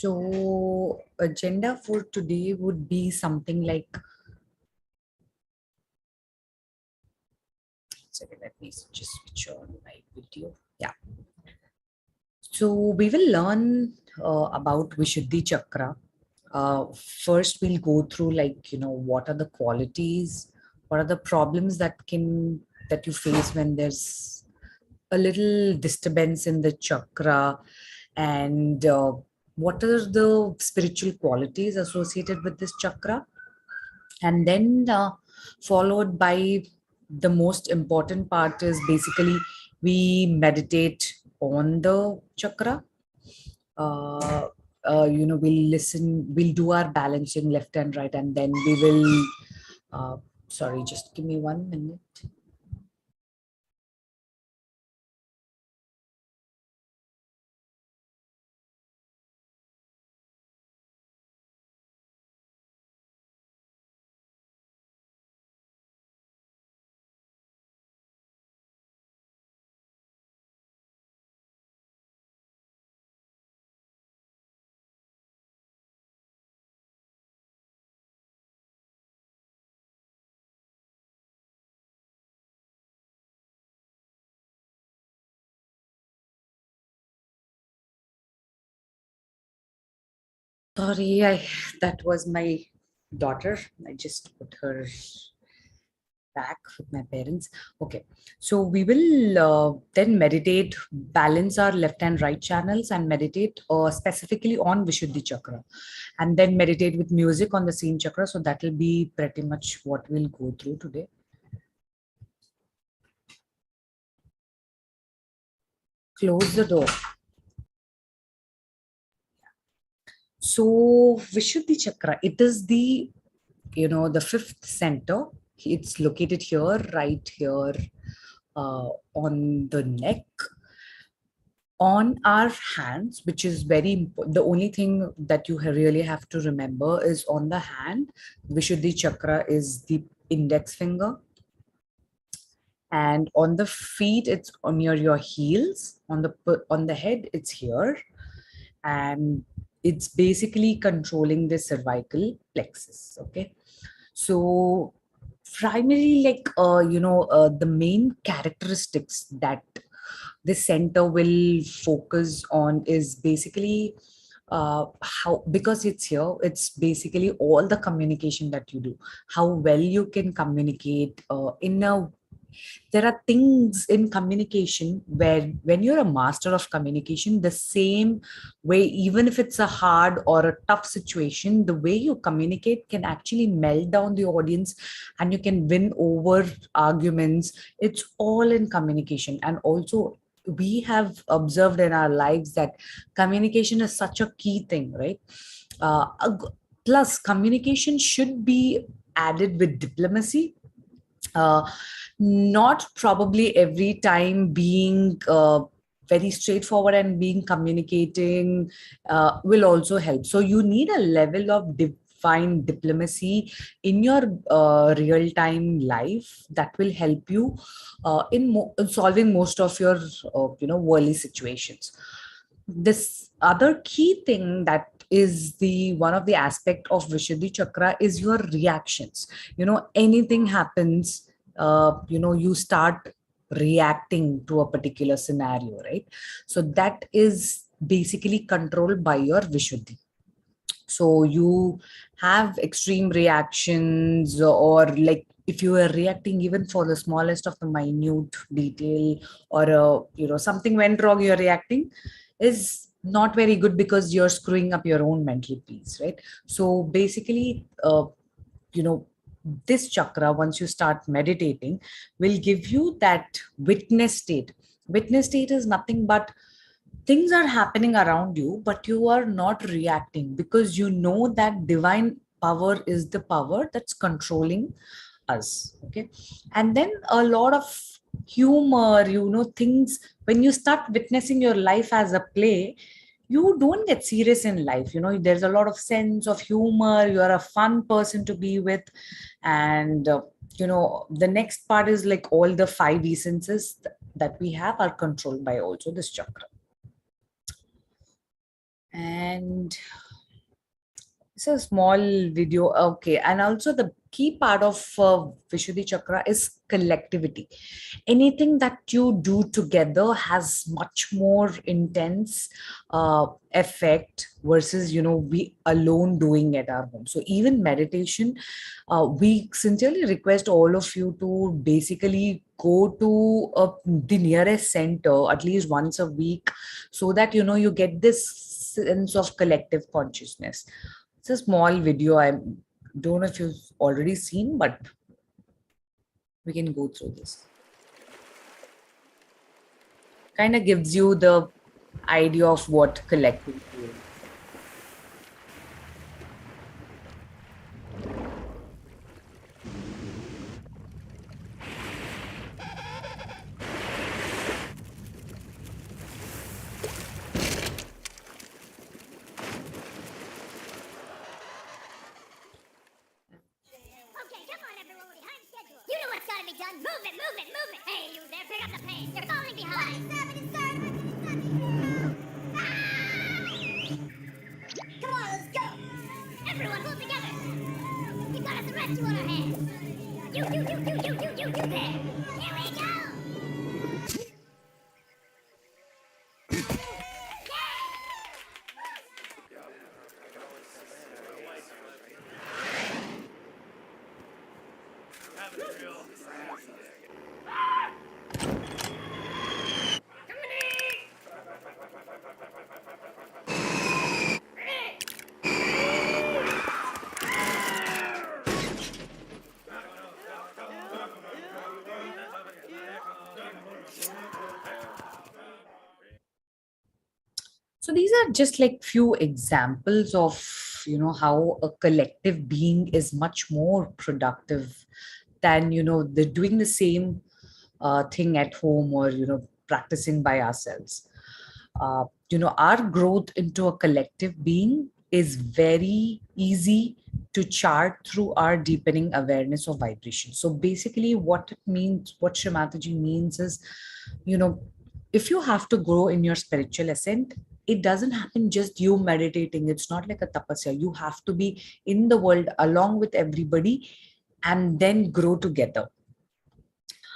So agenda for today would be something like, sorry, let me just switch on my video. Yeah. So we will learn about Vishuddhi Chakra. First, we'll go through what are the qualities, what are the problems that you face when there's a little disturbance in the chakra, and what are the spiritual qualities associated with this chakra. And then followed by the most important part is basically we meditate on the chakra. uh, we'll do our balancing left and right, and then we will sorry, just give me 1 minute. Sorry, that was my daughter. I just put her back with my parents. Okay, so we will then meditate, balance our left and right channels, and meditate specifically on Vishuddhi chakra, and then meditate with music on the same chakra. So that will be pretty much what we'll go through today. Close the door. So Vishuddhi chakra, it is the fifth center. It's located here, right here, on the neck, on our hands, which is very important. The only thing that you really have to remember is on the hand, Vishuddhi chakra is the index finger. And on the feet, it's on your heels. On the head, it's here. And it's basically controlling the cervical plexus. Okay. So primarily, the main characteristics that this center will focus on is basically how, because it's here, it's basically all the communication that you do, how well you can communicate in a there are things in communication where when you're a master of communication, the same way, even if it's a hard or a tough situation, the way you communicate can actually melt down the audience and you can win over arguments. It's all in communication. And also, we have observed in our lives that communication is such a key thing, right? Plus communication should be added with diplomacy, uh, not probably every time being very straightforward, and being communicating will also help. So you need a level of defined diplomacy in your real-time life that will help you in solving most of your worldly situations. This other key thing that is the one of the aspect of Vishuddhi chakra is your reactions. Anything happens, you start reacting to a particular scenario, right? So that is basically controlled by your Vishuddhi. So you have extreme reactions, or like if you are reacting even for the smallest of the minute detail, or something went wrong, you're reacting is not very good because you're screwing up your own mental peace, right? So basically, you know this chakra, once you start meditating, will give you that witness state. Witness state is nothing but things are happening around you, but you are not reacting because you know that divine power is the power that's controlling us. Okay. And then a lot of humor, things, when you start witnessing your life as a play, you don't get serious in life. There's a lot of sense of humor. You're a fun person to be with. And the next part is like all the five essences that we have are controlled by also this chakra. And it's a small video. Okay. And also the key part of Vishuddhi Chakra is collectivity. Anything that you do together has much more intense effect versus, we alone doing at our home. So even meditation, we sincerely request all of you to basically go to the nearest center at least once a week, so that, you get this sense of collective consciousness. It's a small video. I don't know if you've already seen, but we can go through this. Kind of gives you the idea of what collective is. Okay, come on, everyone, we're behind schedule. You know what's gotta be done. Move it, move it, move it. Hey, you there, pick up the pace. You're falling behind. Come on, let's go. Everyone, pull together. We've got a rescue on our hands. You there. Here we go. So these are just like few examples of, how a collective being is much more productive than, the doing the same thing at home, or, practicing by ourselves. Our growth into a collective being is very easy to chart through our deepening awareness of vibration. So basically what it means, what Srimataji means is, you know, if you have to grow in your spiritual ascent, it doesn't happen just you meditating. It's not like a tapasya. You have to be in the world along with everybody and then grow together.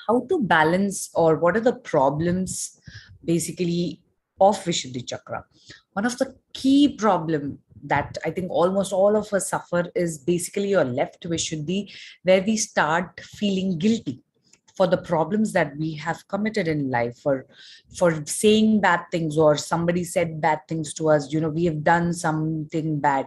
How to balance, or what are the problems basically of Vishuddhi Chakra? One of the key problem that I think almost all of us suffer is basically your left Vishuddhi, where we start feeling guilty for the problems that we have committed in life, for saying bad things, or somebody said bad things to us, we have done something bad.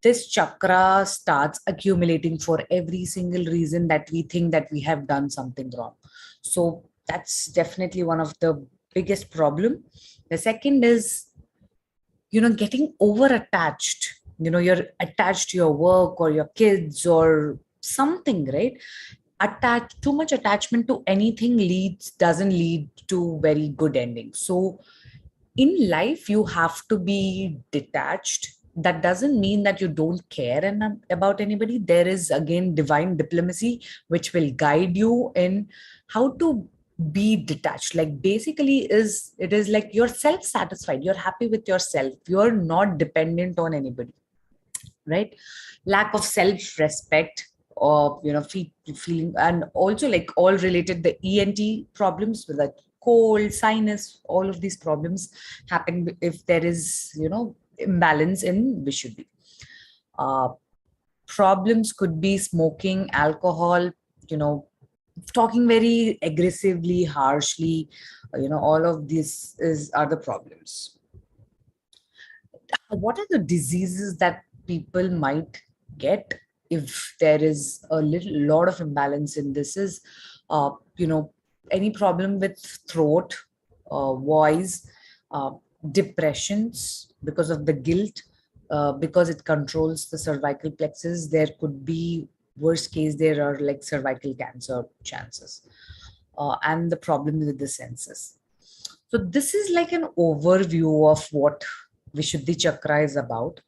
This chakra starts accumulating for every single reason that we think that we have done something wrong. So that's definitely one of the biggest problem. The second is, getting over attached. You're attached to your work or your kids or something, right? Too much attachment to anything doesn't lead to very good endings. So in life you have to be detached. That doesn't mean that you don't care about anybody. There is again divine diplomacy which will guide you in how to be detached. Like basically it is like you're self-satisfied, you're happy with yourself, you're not dependent on anybody, right? Lack of self-respect, or feeling, and also like all related, the ENT problems with like cold, sinus, all of these problems happen if there is imbalance in Vishuddhi. uh, Problems could be smoking, alcohol, you know talking very aggressively, harshly, all of this are the problems. What are the diseases that people might get if there is a lot of imbalance in this? Is uh, you know any problem with throat, voice, uh, depressions because of the guilt, because it controls the cervical plexus. There could be, worst case, there are like cervical cancer chances, and the problem with the senses. So this is like an overview of what Vishuddhi Chakra is about.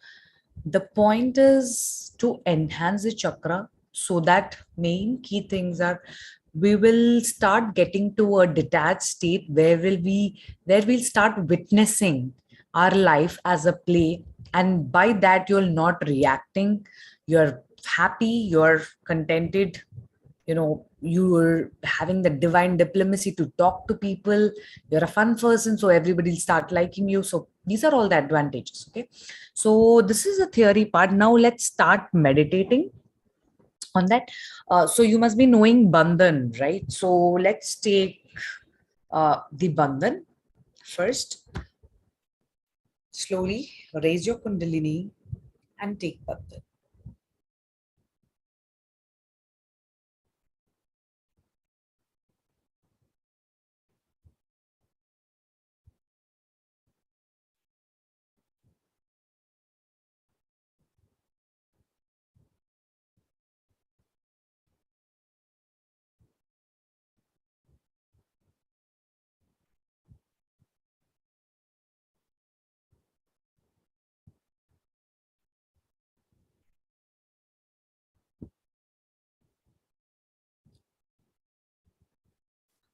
The point is to enhance the chakra, so that main key things are, we will start getting to a detached state where we'll start witnessing our life as a play, and by that you're not reacting, you're happy, you're contented, you're having the divine diplomacy to talk to people, you're a fun person, so everybody will start liking you. So these are all the advantages. Okay, so this is the theory part. Now let's start meditating on that. So you must be knowing bandhan, right? So let's take the bandhan first. Slowly raise your kundalini and take bandhan.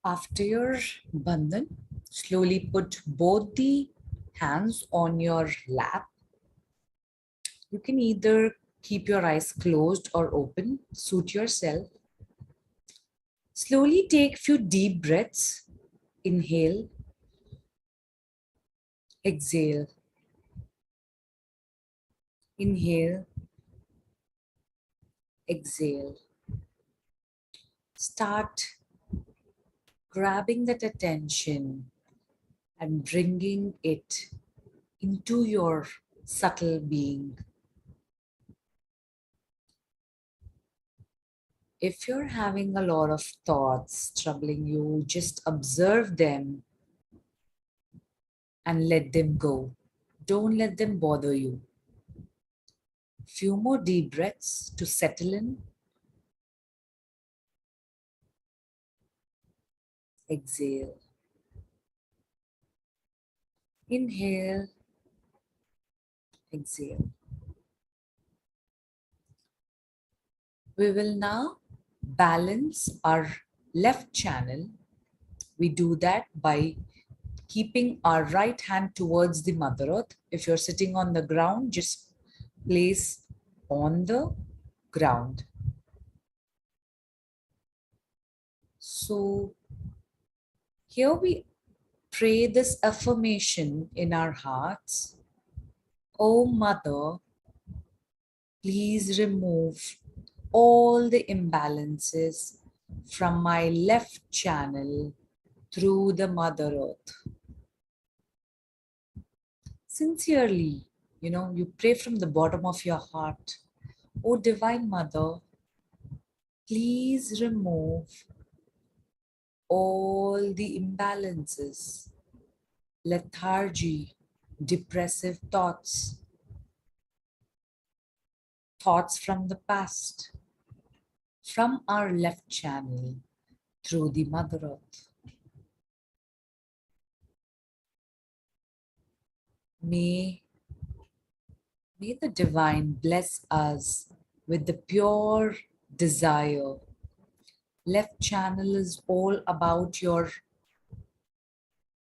After your bandhan, slowly put both the hands on your lap. You can either keep your eyes closed or open, suit yourself. Slowly take few deep breaths. Inhale, exhale, inhale, exhale. Start grabbing that attention and bringing it into your subtle being. If you're having a lot of thoughts troubling you, just observe them and let them go. Don't let them bother you. Few more deep breaths to settle in. Exhale. Inhale. Exhale. We will now balance our left channel. We do that by keeping our right hand towards the Mother Earth. If you're sitting on the ground, just place on the ground. So here we pray this affirmation in our hearts. Oh Mother, please remove all the imbalances from my left channel through the Mother Earth. Sincerely, you pray from the bottom of your heart. Oh Divine Mother, please remove all the imbalances, lethargy, depressive thoughts from the past, from our left channel through the Mother Earth. May the Divine bless us with the pure desire. Left channel is all about your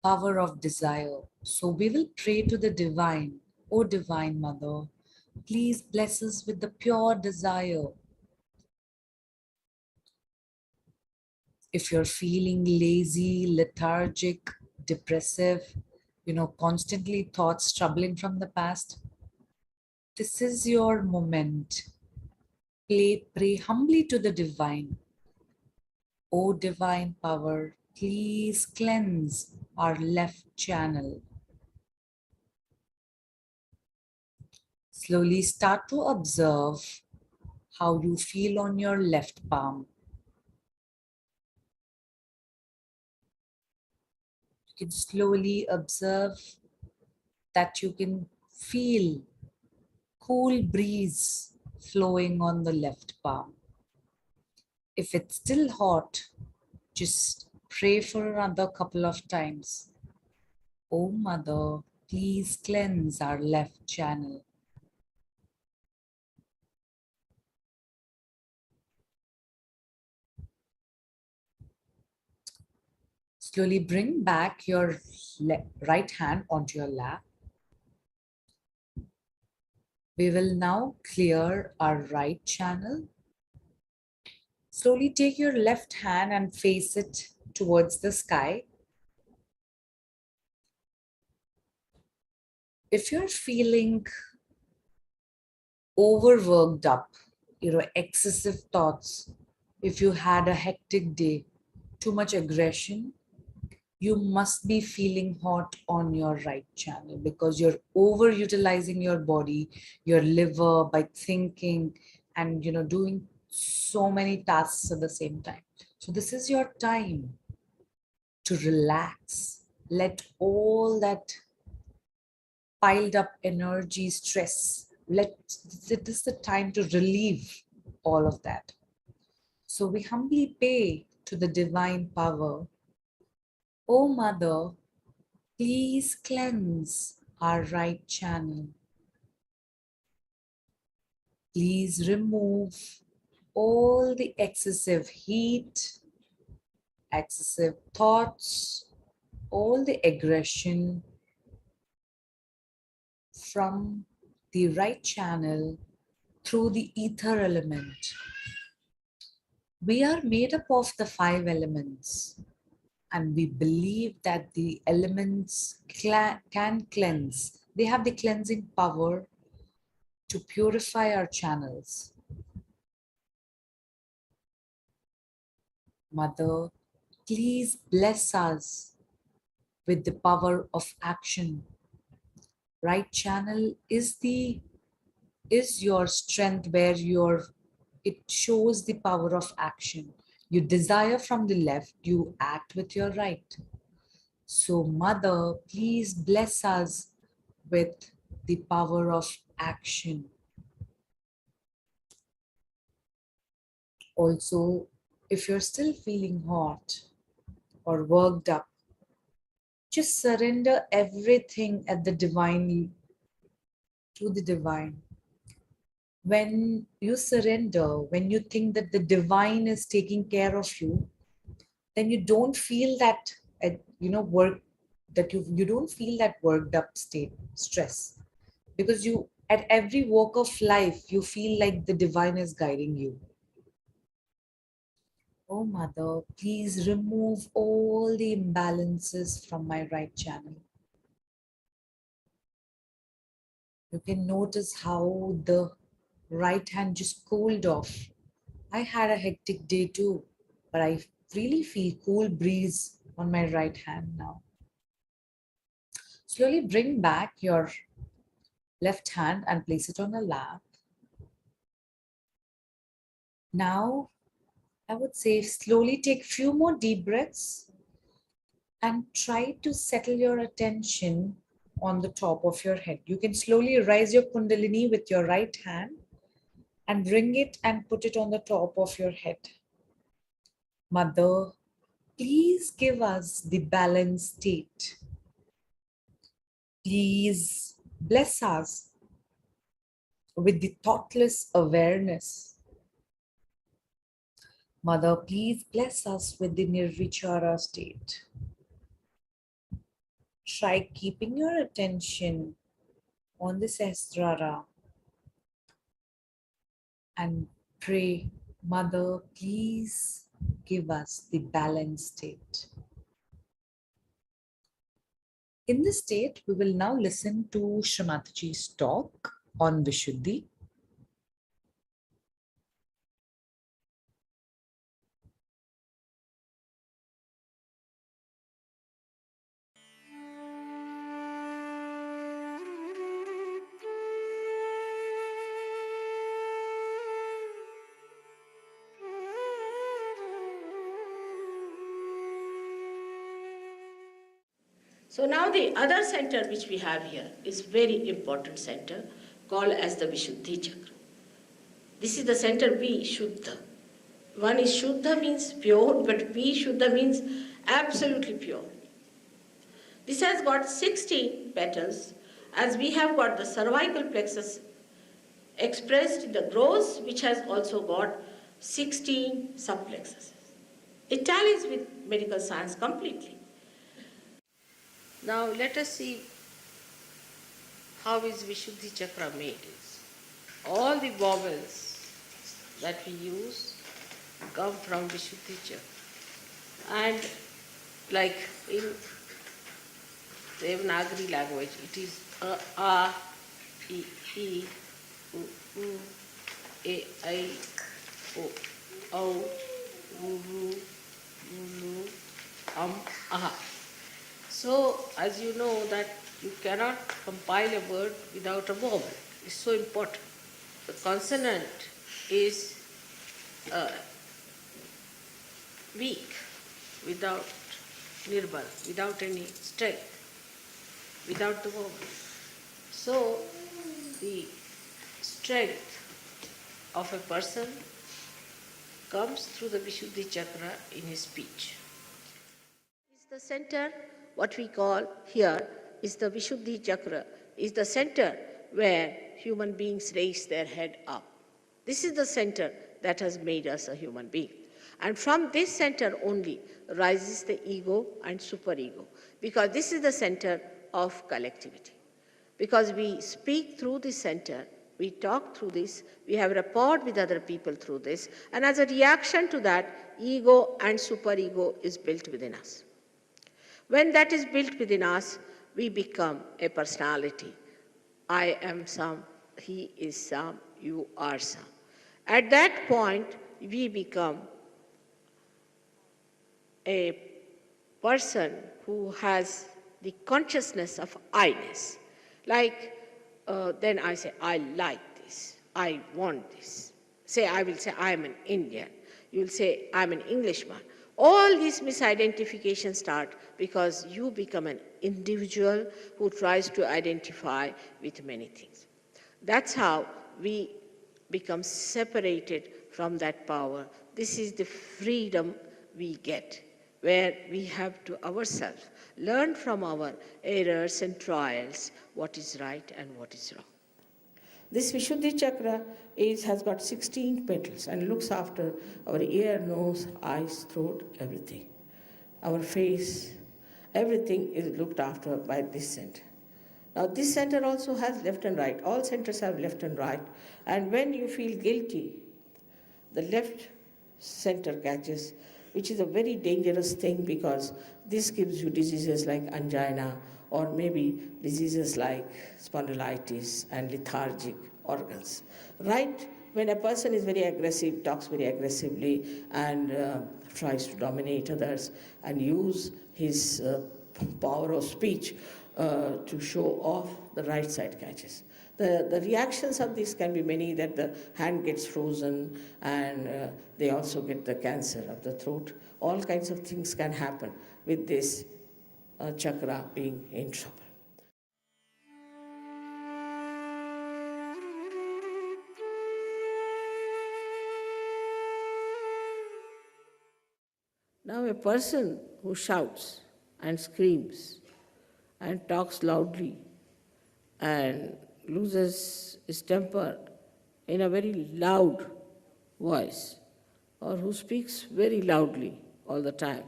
power of desire. So we will pray to the Divine. O Divine Mother, please bless us with the pure desire. If you're feeling lazy, lethargic, depressive, constantly thoughts troubling from the past, this is your moment. Pray humbly to the Divine. O Divine Power, please cleanse our left channel. Slowly start to observe how you feel on your left palm. You can slowly observe that you can feel cool breeze flowing on the left palm. If it's still hot, just pray for another couple of times. Oh Mother, please cleanse our left channel. Slowly bring back your right hand onto your lap. We will now clear our right channel. Slowly take your left hand and face it towards the sky. If you're feeling overworked up, excessive thoughts, if you had a hectic day, too much aggression, you must be feeling hot on your right channel because you're overutilizing your body, your liver by thinking and doing so many tasks at the same time. So this is your time to relax. Let all that piled up energy, stress, it is the time to relieve all of that. So we humbly pay to the divine power. Oh Mother, please cleanse our right channel. Please remove all the excessive heat, excessive thoughts, all the aggression from the right channel through the ether element. We are made up of the 5 elements, and we believe that the elements can cleanse. They have the cleansing power to purify our channels. Mother, please bless us with the power of action. Right channel is your strength where it shows the power of action. You desire from the left, you act with your right. So Mother, please bless us with the power of action. Also, if you're still feeling hot or worked up, just surrender everything at the divine to the divine. When you surrender, when you think that the divine is taking care of you, then you don't feel that work that you don't feel that worked up state stress, because you at every walk of life you feel like the divine is guiding you. Oh Mother, please remove all the imbalances from my right channel. You can notice how the right hand just cooled off. I had a hectic day too, but I really feel cool breeze on my right hand now. Slowly bring back your left hand and place it on the lap. Now, I would say slowly take few more deep breaths and try to settle your attention on the top of your head. You can slowly rise your Kundalini with your right hand and bring it and put it on the top of your head. Mother, please give us the balanced state. Please bless us with the thoughtless awareness. Mother, please bless us with the nirvichara state. Try keeping your attention on the Sahasrara and pray, Mother, please give us the balanced state. In this state, we will now listen to Shrimataji's talk on Vishuddhi. So now the other center which we have here is very important center called as the Vishuddhi chakra. This is the center B, Shuddha. One is Shuddha means pure, but B Shuddha means absolutely pure. This has got 16 petals, as we have got the cervical plexus expressed in the gross, which has also got 16 subplexuses. It tallies with medical science completely. Now let us see how is Vishuddhi chakra made. all the vowels that we use come from Vishuddhi Chakra. And like in Devanagari language, it is a, I, u, e, I, o, ru, aha. So, as you know that you cannot compile a word without a vowel. It's so important. The consonant is weak without nirbal, without any strength, without the vowel. So, the strength of a person comes through the Vishuddhi Chakra in his speech. Is the center, what we call here, is the Vishuddhi Chakra, is the center where human beings raise their head up. This is the center that has made us a human being. And from this center only rises the ego and superego, because this is the center of collectivity. Because we speak through this center, we talk through this, we have rapport with other people through this, and as a reaction to that, ego and superego is built within us. When that is built within us, we become a personality. I am some, he is some, you are some. At that point, we become a person who has the consciousness of I-ness. Like, then I say, I like this, I want this. I will say, I am an Indian. You will say, I am an Englishman. All these misidentifications start because you become an individual who tries to identify with many things. That's how we become separated from that power. This is the freedom we get, where we have to ourselves learn from our errors and trials what is right and what is wrong. This Vishuddhi Chakra has got 16 petals and looks after our ear, nose, eyes, throat, everything. Our face, everything is looked after by this center. Now this center also has left and right. All centers have left and right. And when you feel guilty, the left center catches, which is a very dangerous thing, because this gives you diseases like angina, or maybe diseases like spondylitis and lethargic organs. Right when a person is very aggressive, talks very aggressively, and tries to dominate others and use his power of speech to show off, the right side catches. The reactions of this can be many, that the hand gets frozen, and they also get the cancer of the throat. All kinds of things can happen with this chakra being in trouble. Now a person who shouts and screams and talks loudly and loses his temper in a very loud voice, or who speaks very loudly all the time,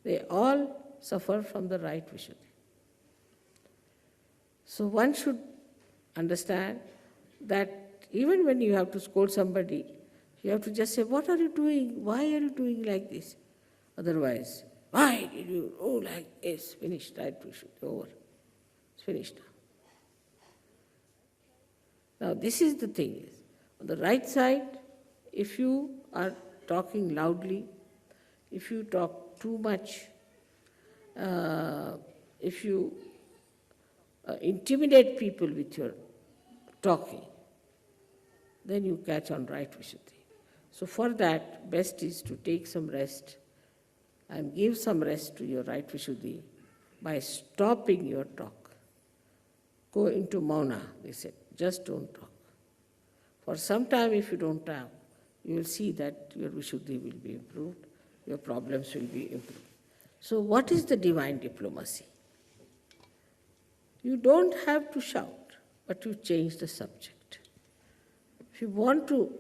they all suffer from the right Vishuddhi. So one should understand that even when you have to scold somebody, you have to just say, what are you doing? Why are you doing like this? Otherwise, why did you do like this? Finished, right Vishuddhi, over. It's finished now. Now this is the thing. On the right side, if you are talking loudly, if you talk too much, if you intimidate people with your talking, then you catch on right Vishuddhi. So for that, best is to take some rest and give some rest to your right Vishuddhi by stopping your talk. Go into mauna, they said, just don't talk. For some time, if you don't talk, you will see that your Vishuddhi will be improved, your problems will be improved. So what is the divine diplomacy? You don't have to shout, but you change the subject. If you want to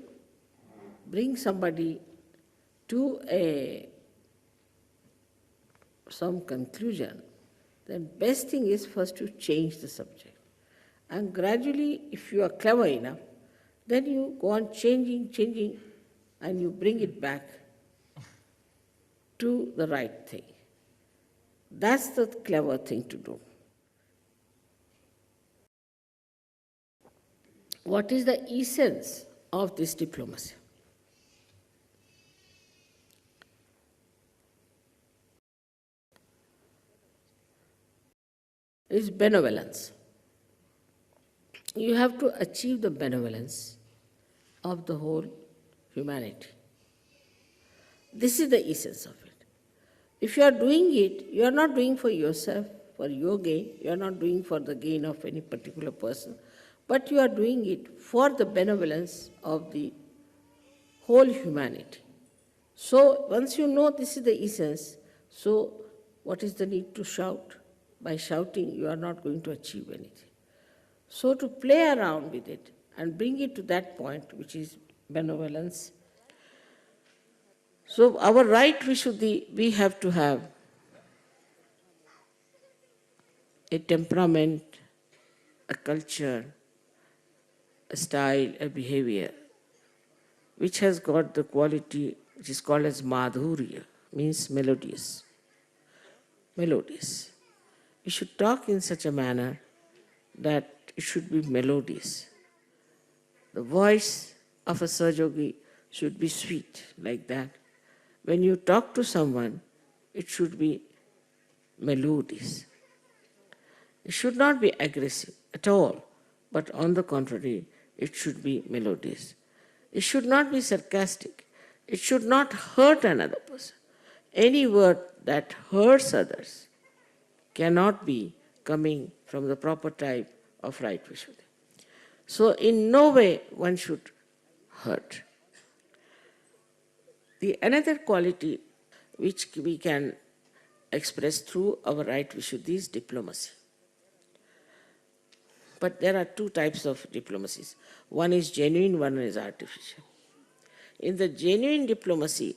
bring somebody to some conclusion, then best thing is first to change the subject. And gradually, if you are clever enough, Then you go on changing, and you bring it back to the right thing. That's the clever thing to do. What is the essence of this diplomacy? Is benevolence. You have to achieve the benevolence of the whole humanity. This is the essence of it. If you are doing it, you are not doing for yourself, for your gain, you are not doing for the gain of any particular person, but you are doing it for the benevolence of the whole humanity. So once you know this is the essence, so what is the need to shout? By shouting, you are not going to achieve anything. So to play around with it and bring it to that point, which is benevolence. So our right Vishuddhi, we have to have a temperament, a culture, a style, a behavior, which has got the quality which is called as madhurya, means melodious. Melodious. We should talk in such a manner that it should be melodious. The voice of a Sahajayogi should be sweet, like that. When you talk to someone, it should be melodious. It should not be aggressive at all, but on the contrary, it should be melodious. It should not be sarcastic. It should not hurt another person. Any word that hurts others cannot be coming from the proper type of right Vishuddhi. So in no way one should hurt. The another quality which we can express through our right Vishuddhi is diplomacy. But there are two types of diplomacies. One is genuine, one is artificial. In the genuine diplomacy,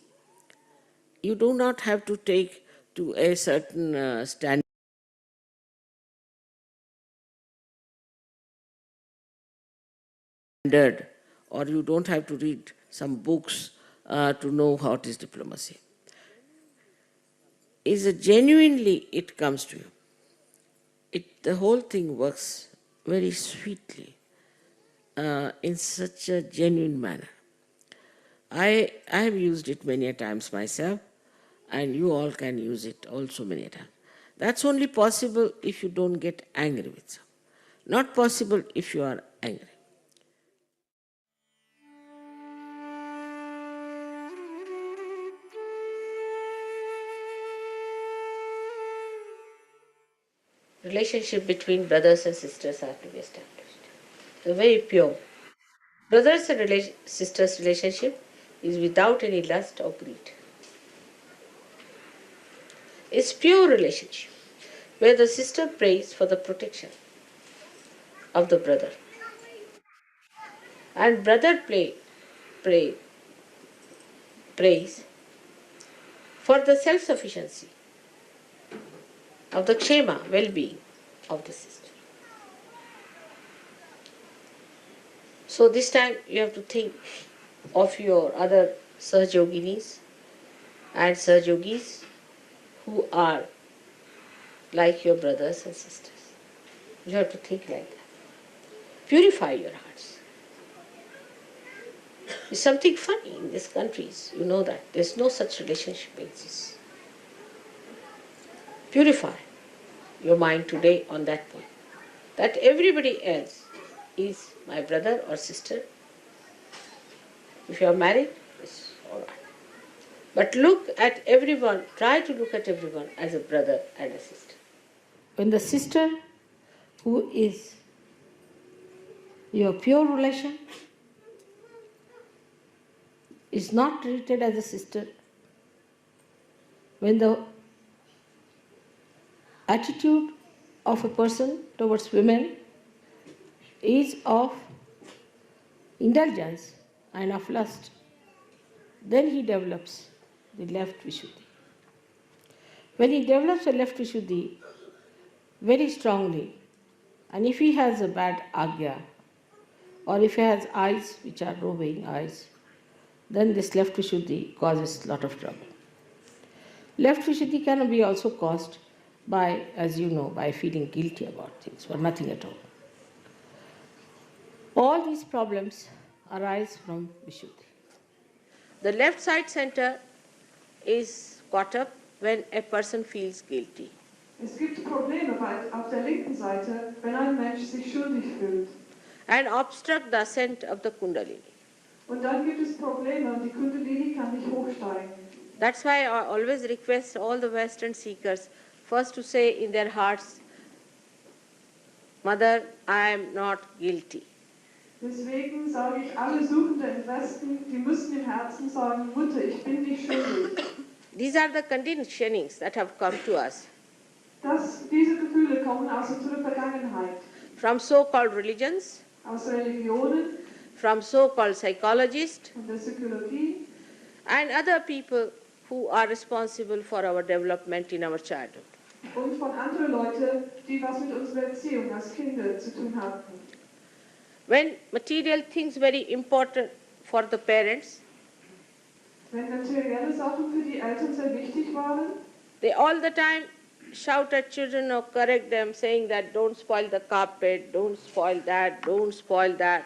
you do not have to take to a certain standard, or you don't have to read some books to know how it is diplomacy. Is a genuinely it comes to you. The whole thing works very sweetly in such a genuine manner. I have used it many a times myself, and you all can use it also many a times. That's only possible if you don't get angry with someone. Not possible if you are angry. Relationship between brothers and sisters have to be established. So very pure. Brothers and sisters relationship is without any lust or greed. It's pure relationship where the sister prays for the protection of the brother and brother prays for the self-sufficiency of the kshema, well-being of the sister. So this time you have to think of your other Sahajayoginis and Sahajayogis who are like your brothers and sisters. You have to think like that. Purify your hearts. It's something funny in these countries, you know that. There's no such relationship exists. Purify your mind today on that point. That everybody else is my brother or sister. If you are married, it's all right. But look at everyone, try to look at everyone as a brother and a sister. When the sister who is your pure relation is not treated as a sister, when the attitude of a person towards women is of indulgence and of lust, then he develops the left Vishuddhi. When he develops the left Vishuddhi very strongly, and if he has a bad agya, or if he has eyes which are roving eyes, then this left Vishuddhi causes a lot of trouble. Left Vishuddhi can be also caused by, as you know, by feeling guilty about things, or nothing at all. All these problems arise from Vishuddhi. The left side center is caught up when a person feels guilty. Es gibt Probleme auf der linken Seite, wenn ein Mensch sich schuldig fühlt. And obstruct the ascent of the Kundalini. Und dann gibt es Probleme und die Kundalini kann nicht hochsteigen. That's why I always request all the Western seekers first to say in their hearts, Mother, I am not guilty. Deswegen sage ich, alle Suchenden im Westen, die müssen im Herzen sagen, Mutter, ich bin nicht schuldig. These are the conditionings that have come to us. Diese Gefühle kommen aus unserer Vergangenheit. From so-called religions, aus Religionen, from so-called psychologists, von der Psychologie and other people who are responsible for our development in our childhood. und von anderen Leuten, die was mit unserer Erziehung als Kinder zu tun hatten. When material things very important for the parents, wenn materielle Sachen für die Eltern sehr wichtig waren, they all the time shout at children or correct them, saying that don't spoil the carpet, don't spoil that, don't spoil that.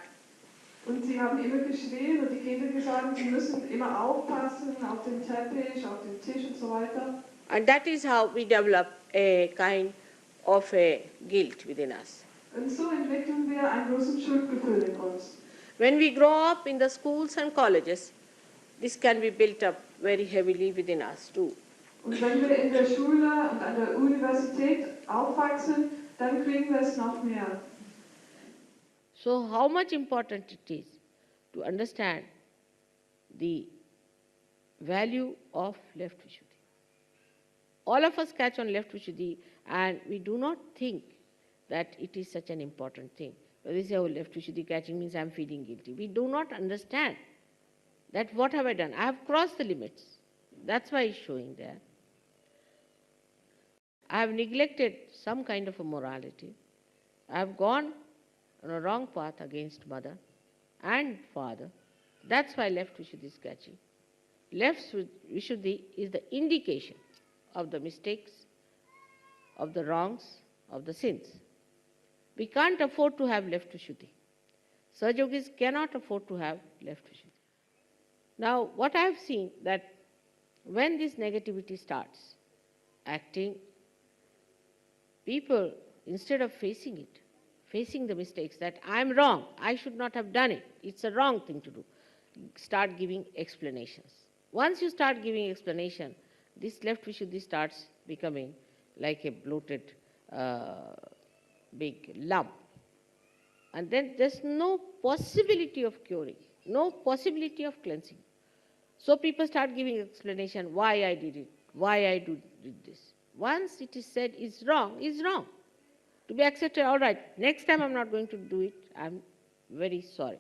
Und sie haben immer geschrien und die Kinder gesagt, sie müssen immer aufpassen auf den Teppich, auf den Tisch und so weiter. And that is how we develop a kind of a guilt within us. Und so entwickeln wir ein großes Schuldgefühl in uns. When we grow up in the schools and colleges, this can be built up very heavily within us too. Und wenn wir in der Schule und an der Universität aufwachsen, dann kriegen wir es noch mehr. So how much important it is to understand the value of left Vishuddhi. All of us catch on left Vishuddhi and we do not think that it is such an important thing. They say, oh, left Vishuddhi catching means I am feeling guilty. We do not understand that what have I done? I have crossed the limits. That's why it's showing there. I have neglected some kind of a morality. I have gone on a wrong path against mother and father. That's why left Vishuddhi is catching. Left Vishuddhi is the indication of the mistakes, of the wrongs, of the sins. We can't afford to have left Vishuddhi. Sahajayogis cannot afford to have left Vishuddhi. Now, what I have seen that when this negativity starts acting, people, instead of facing it, facing the mistakes that I am wrong, I should not have done it, it's a wrong thing to do, start giving explanations. Once you start giving explanation, this left Vishuddhi starts becoming like a bloated big lump. And then there's no possibility of curing, no possibility of cleansing. So people start giving explanation why I did it, why I did this. Once it is said is wrong, to be accepted, all right, next time I'm not going to do it, I'm very sorry.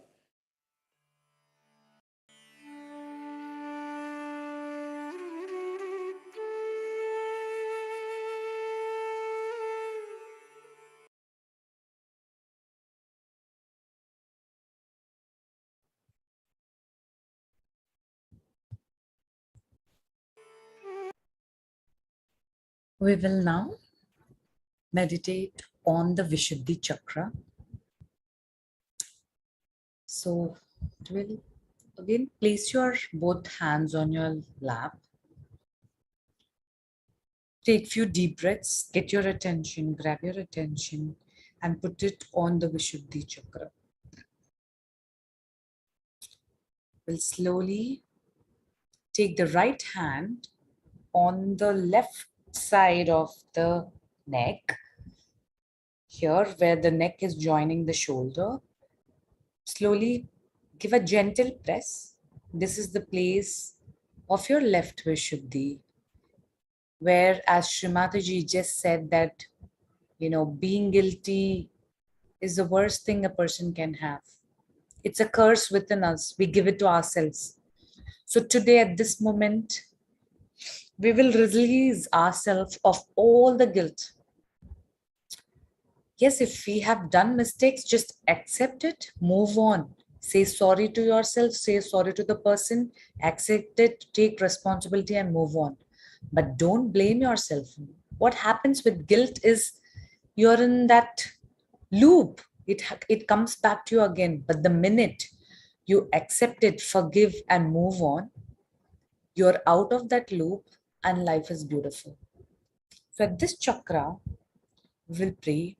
We will now meditate on the Vishuddhi chakra. So, we'll again place your both hands on your lap. Take few deep breaths, get your attention, grab your attention, and put it on the Vishuddhi chakra. We'll slowly take the right hand on the left side of the neck, here where the neck is joining the shoulder. Slowly give a gentle press. This is the place of your left Vishuddhi, where, as Srimataji just said, that, being guilty is the worst thing a person can have. It's a curse within us. We give it to ourselves. So today, at this moment, we will release ourselves of all the guilt. Yes, if we have done mistakes, just accept it, move on. Say sorry to yourself, say sorry to the person, accept it, take responsibility and move on. But don't blame yourself. What happens with guilt is you're in that loop. It comes back to you again. But the minute you accept it, forgive, and move on, you're out of that loop and life is beautiful. So at this chakra, we'll pray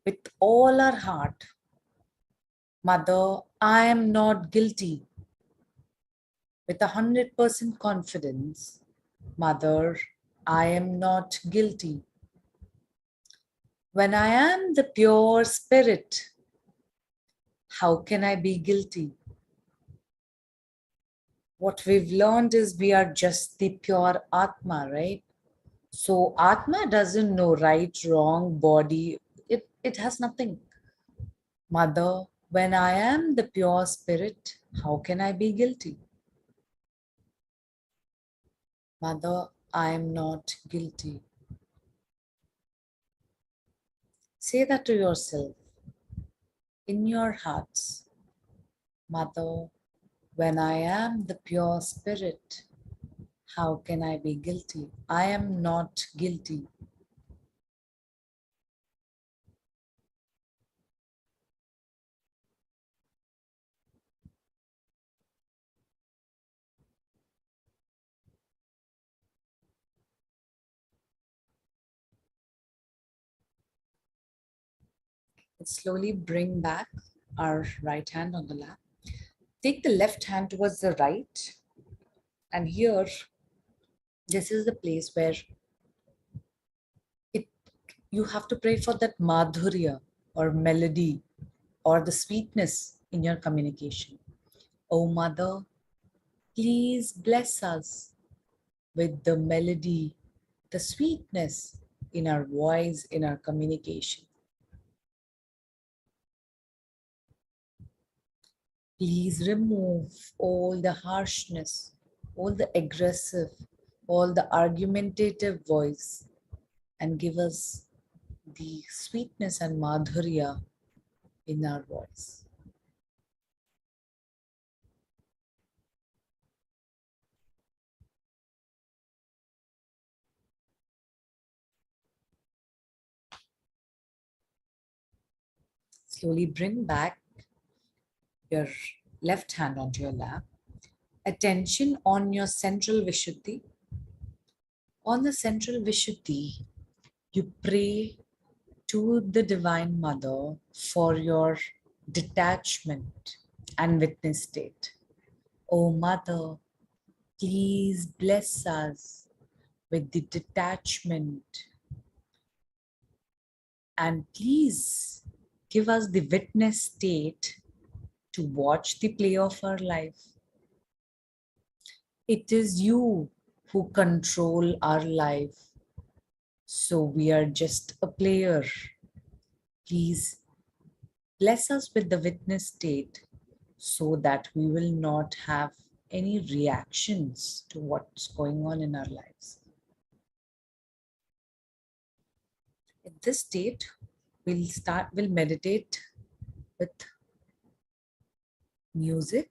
with all our heart. Mother, I am not guilty. With 100% confidence, Mother, I am not guilty. When I am the pure spirit, how can I be guilty? What we've learned is we are just the pure Atma, right? So Atma doesn't know right, wrong, body. It has nothing. Mother, when I am the pure spirit, how can I be guilty? Mother, I am not guilty. Say that to yourself in your hearts. Mother, when I am the pure spirit, how can I be guilty? I am not guilty. Let's slowly bring back our right hand on the lap. Take the left hand towards the right. And here, this is the place where it you have to pray for that madhurya or melody or the sweetness in your communication. Oh Mother, please bless us with the melody, the sweetness in our voice, in our communication. Please remove all the harshness, all the aggressive, all the argumentative voice and give us the sweetness and madhurya in our voice. Slowly bring back your left hand onto your lap. Attention on your central Vishuddhi. On the central Vishuddhi, you pray to the Divine Mother for your detachment and witness state. Oh Mother, please bless us with the detachment and please give us the witness state to watch the play of our life. It is you who control our life. So we are just a player. Please bless us with the witness state so that we will not have any reactions to what's going on in our lives. In this state, we'll meditate with music.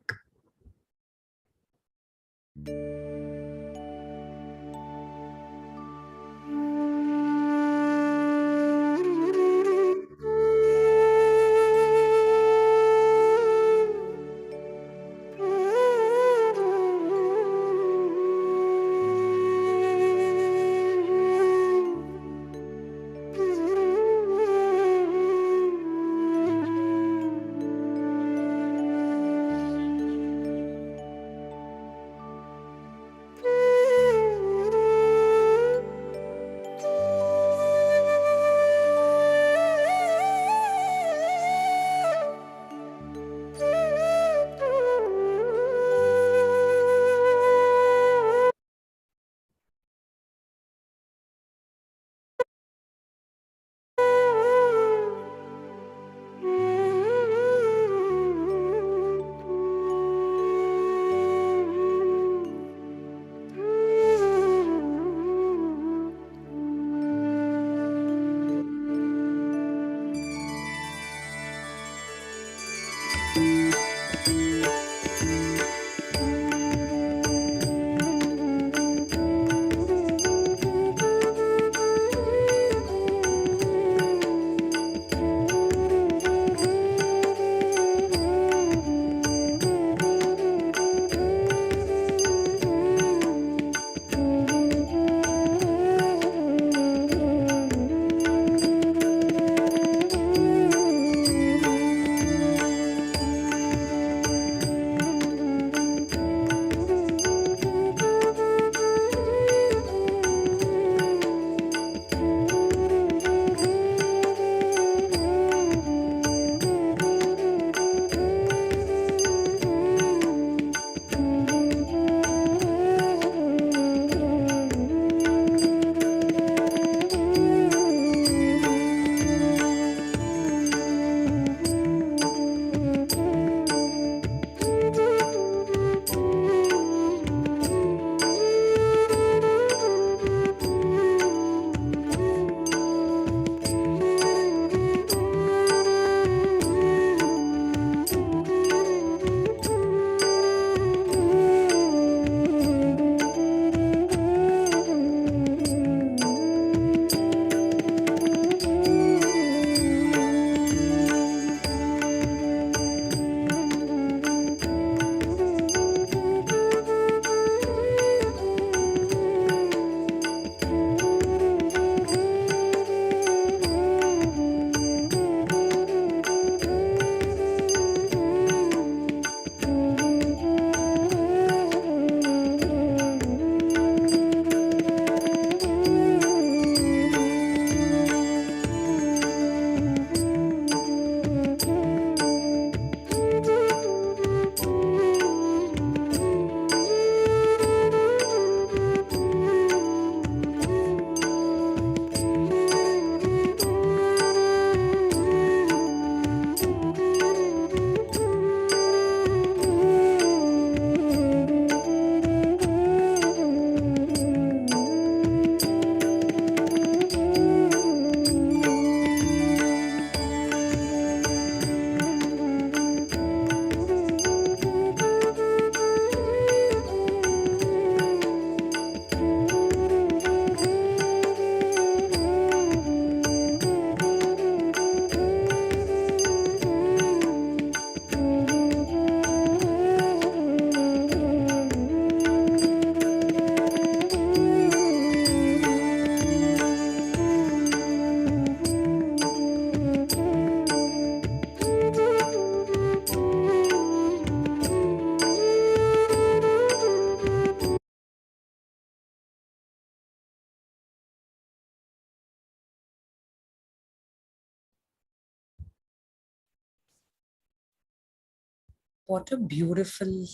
What a beautiful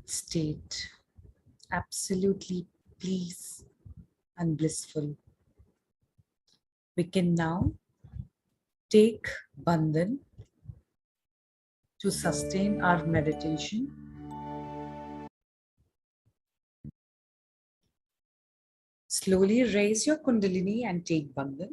state. Absolutely peace and blissful. We can now take Bandhan to sustain our meditation. Slowly raise your Kundalini and take Bandhan.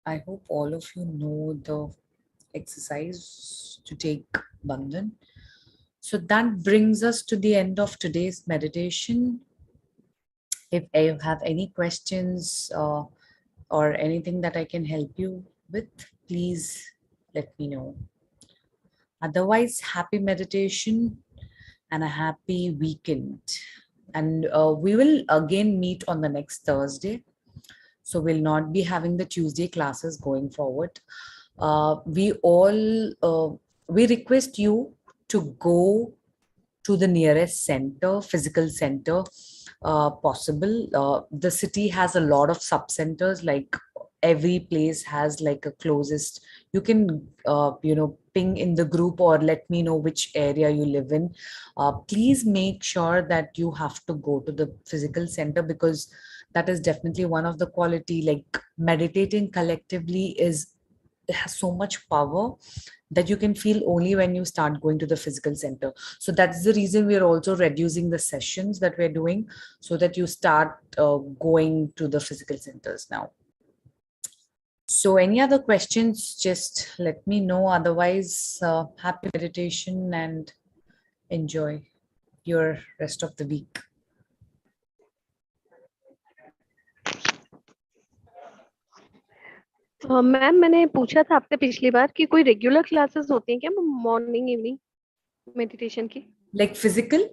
I hope all of you know the exercise to take Bandhan. So that brings us to the end of today's meditation. If you have any questions or anything that I can help you with, please let me know. Otherwise, happy meditation and a happy weekend. And we will again meet on the next Thursday. So we'll not be having the Tuesday classes going forward. We request you to go to the nearest center, physical center possible. The city has a lot of sub centers, like every place has like a closest. You can, ping in the group or let me know which area you live in. Please make sure that you have to go to the physical center, because that is definitely one of the quality. Like meditating collectively is, it has so much power that you can feel only when you start going to the physical center. So that's the reason we are also reducing the sessions that we're doing, so that you start going to the physical centers now. So any other questions, just let me know. Otherwise, happy meditation and enjoy your rest of the week. Ma'am मैंने पूछा था आपसे पिछली बार कि कोई regular classes होती हैं क्या मॉर्निंग इवनिंग मेडिटेशन की? Like physical?